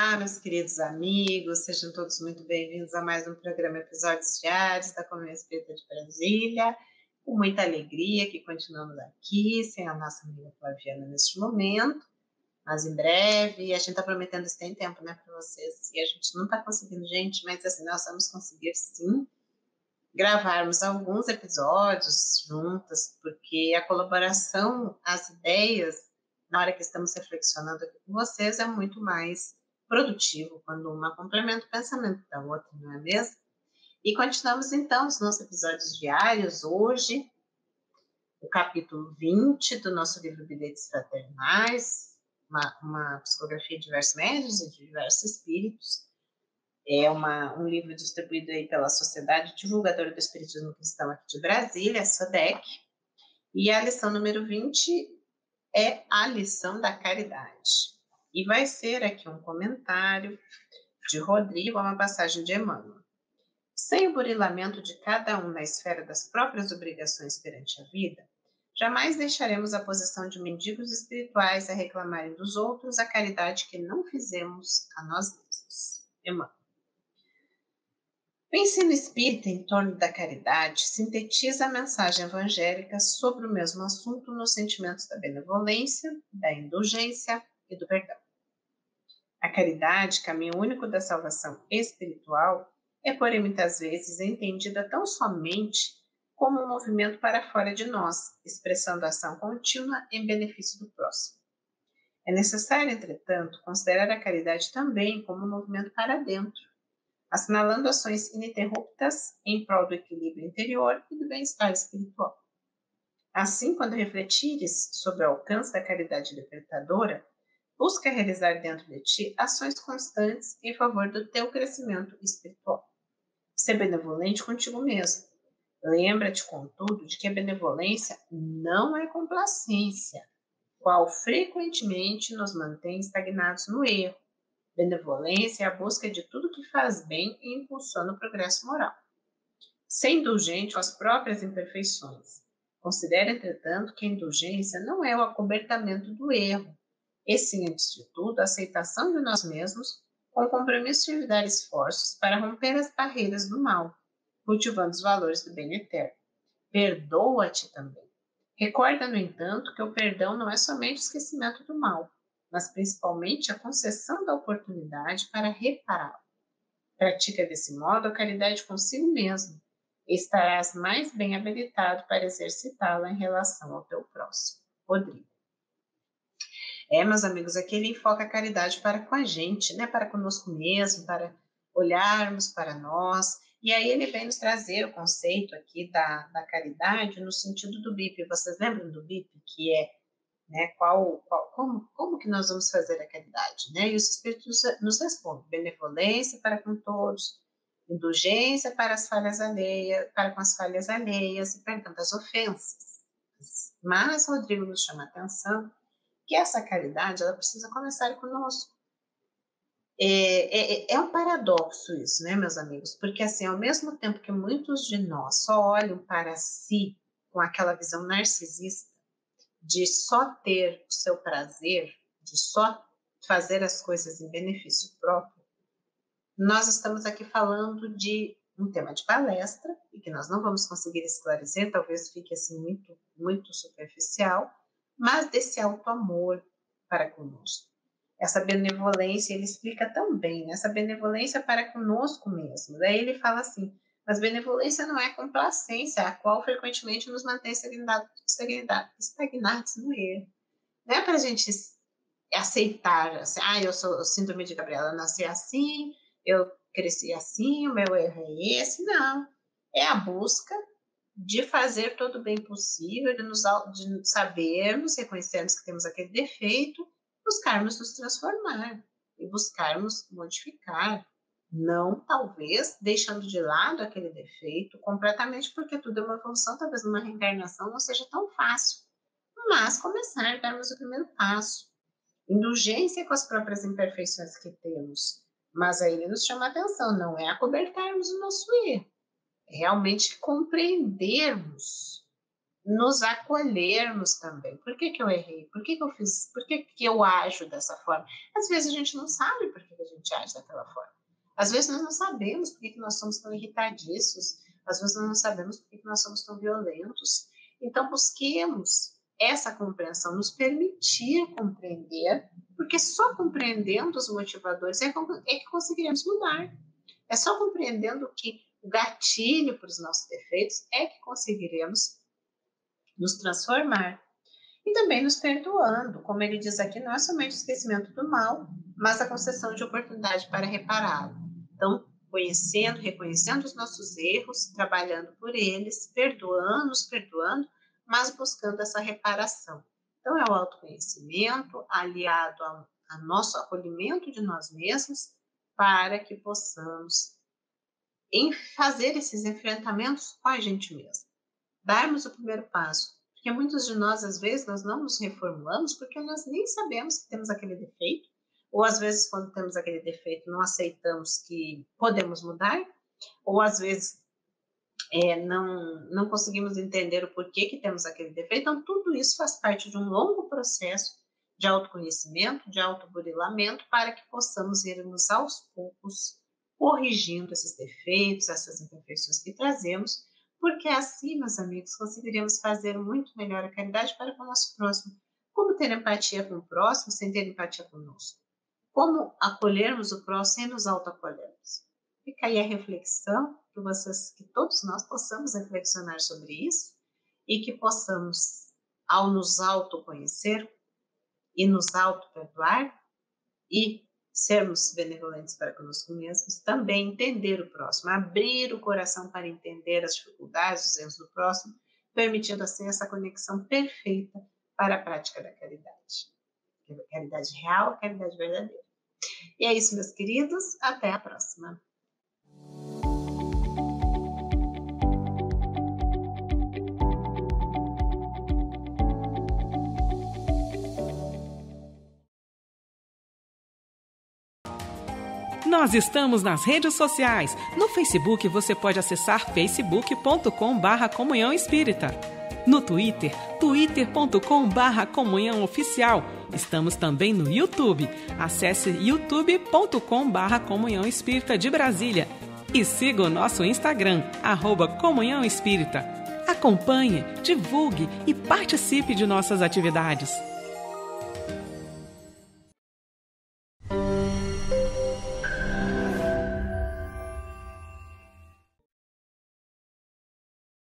Olá, meus queridos amigos, sejam todos muito bem-vindos a mais um programa Episódios Diários da Comunhão Espírita de Brasília. Com muita alegria que continuamos aqui, sem a nossa amiga Flaviana neste momento, mas em breve, a gente está prometendo isso tem tempo, né, para vocês, e a gente não está conseguindo, gente, mas assim, nós vamos conseguir sim gravarmos alguns episódios juntas, porque a colaboração, as ideias, na hora que estamos reflexionando aqui com vocês, é muito mais produtivo quando uma complementa o pensamento da outra, não é mesmo? E continuamos então os nossos episódios diários. Hoje, o capítulo 20 do nosso livro Bilhetes Fraternais, uma psicografia de diversos médiuns e de diversos espíritos. É um livro distribuído aí pela Sociedade Divulgadora do Espiritismo Cristão aqui de Brasília, a SODEC, e a lição número 20 é a lição da caridade. E vai ser aqui um comentário de Rodrigo a uma passagem de Emmanuel. Sem o burilamento de cada um na esfera das próprias obrigações perante a vida, jamais deixaremos a posição de mendigos espirituais a reclamarem dos outros a caridade que não fizemos a nós mesmos. Emmanuel. O ensino espírita em torno da caridade sintetiza a mensagem evangélica sobre o mesmo assunto nos sentimentos da benevolência, da indulgência e do perdão. A caridade, caminho único da salvação espiritual, é, porém, muitas vezes entendida tão somente como um movimento para fora de nós, expressando ação contínua em benefício do próximo. É necessário, entretanto, considerar a caridade também como um movimento para dentro, assinalando ações ininterruptas em prol do equilíbrio interior e do bem-estar espiritual. Assim, quando refletires sobre o alcance da caridade libertadora, busca realizar dentro de ti ações constantes em favor do teu crescimento espiritual. Ser benevolente contigo mesmo. Lembra-te, contudo, de que a benevolência não é complacência, qual frequentemente nos mantém estagnados no erro. Benevolência é a busca de tudo que faz bem e impulsiona o progresso moral. Ser indulgente com as próprias imperfeições. Considere, entretanto, que a indulgência não é o acobertamento do erro, e sim, antes de tudo, a aceitação de nós mesmos com o compromisso de dar esforços para romper as barreiras do mal, cultivando os valores do bem eterno. Perdoa-te também. Recorda, no entanto, que o perdão não é somente o esquecimento do mal, mas principalmente a concessão da oportunidade para repará-lo. Pratica desse modo a caridade consigo mesmo e estarás mais bem habilitado para exercitá-la em relação ao teu próximo. Rodrigo. Meus amigos, aqui ele enfoca a caridade para com a gente, né? Para conosco mesmo, para olharmos para nós. E aí ele vem nos trazer o conceito aqui da caridade no sentido do BIP. Vocês lembram do BIP? Que é, né, como que nós vamos fazer a caridade? Né? E os Espíritos nos respondem: benevolência para com todos, indulgência para as falhas alheias, para com as falhas alheias e perdão das ofensas. Mas Rodrigo nos chama a atenção que essa caridade ela precisa começar conosco. É um paradoxo isso, né, meus amigos? Porque, assim, ao mesmo tempo que muitos de nós só olham para si com aquela visão narcisista de só ter o seu prazer, de só fazer as coisas em benefício próprio, nós estamos aqui falando de um tema de palestra e que nós não vamos conseguir esclarecer, talvez fique assim muito, muito superficial, mas desse auto-amor para conosco. Essa benevolência, ele explica tão bem, né? Essa benevolência para conosco mesmo. Daí ele fala assim, mas benevolência não é complacência, a qual frequentemente nos mantém estagnados no erro. Não é para a gente aceitar, assim, eu sou síndrome de Gabriela, eu nasci assim, eu cresci assim, o meu erro é esse. Não, é a busca de fazer todo o bem possível, de sabermos, reconhecermos que temos aquele defeito, buscarmos nos transformar e buscarmos modificar, não talvez deixando de lado aquele defeito completamente, porque tudo é uma evolução, talvez numa reencarnação não seja tão fácil, mas começar a darmos o primeiro passo. Indulgência com as próprias imperfeições que temos, mas aí ele nos chama a atenção, não é acobertarmos o nosso erro, é realmente compreendermos nos acolhermos também. Por que eu errei? Por que eu fiz? Por que eu ajo dessa forma? Às vezes a gente não sabe por que a gente age daquela forma. Às vezes nós não sabemos por que nós somos tão irritadiços. Às vezes nós não sabemos por que nós somos tão violentos. Então, busquemos essa compreensão, nos permitir compreender, porque só compreendendo os motivadores é que conseguiremos mudar. É só compreendendo que o gatilho para os nossos defeitos é que conseguiremos nos transformar. E também nos perdoando, como ele diz aqui, não é somente o esquecimento do mal, mas a concessão de oportunidade para repará-lo. Então, conhecendo, reconhecendo os nossos erros, trabalhando por eles, nos perdoando, mas buscando essa reparação. Então, é o autoconhecimento aliado ao nosso acolhimento de nós mesmos para que possamos fazer esses enfrentamentos com a gente mesmo. Darmos o primeiro passo, porque muitos de nós, às vezes, nós não nos reformulamos porque nós nem sabemos que temos aquele defeito, ou às vezes, quando temos aquele defeito, não aceitamos que podemos mudar, ou às vezes não conseguimos entender o porquê que temos aquele defeito. Então, tudo isso faz parte de um longo processo de autoconhecimento, de autoburilamento, para que possamos irmos aos poucos corrigindo esses defeitos, essas imperfeições que trazemos, porque assim, meus amigos, conseguiremos fazer muito melhor a caridade para com o nosso próximo. Como ter empatia com o próximo sem ter empatia conosco? Como acolhermos o próximo sem nos autoacolhermos? Fica aí a reflexão, que todos nós possamos reflexionar sobre isso e que possamos, ao nos autoconhecer e nos auto-perdoar e sermos benevolentes para conosco mesmos, também entender o próximo, abrir o coração para entender as dificuldades, os erros do próximo, permitindo assim essa conexão perfeita para a prática da caridade. Caridade real, caridade verdadeira. E é isso, meus queridos, até a próxima. Nós estamos nas redes sociais. No Facebook você pode acessar facebook.com/Comunhão Espírita. No Twitter, twitter.com/Comunhão Oficial. Estamos também no YouTube. Acesse youtube.com/Comunhão Espírita de Brasília. E siga o nosso Instagram, @Comunhão Espírita. Acompanhe, divulgue e participe de nossas atividades.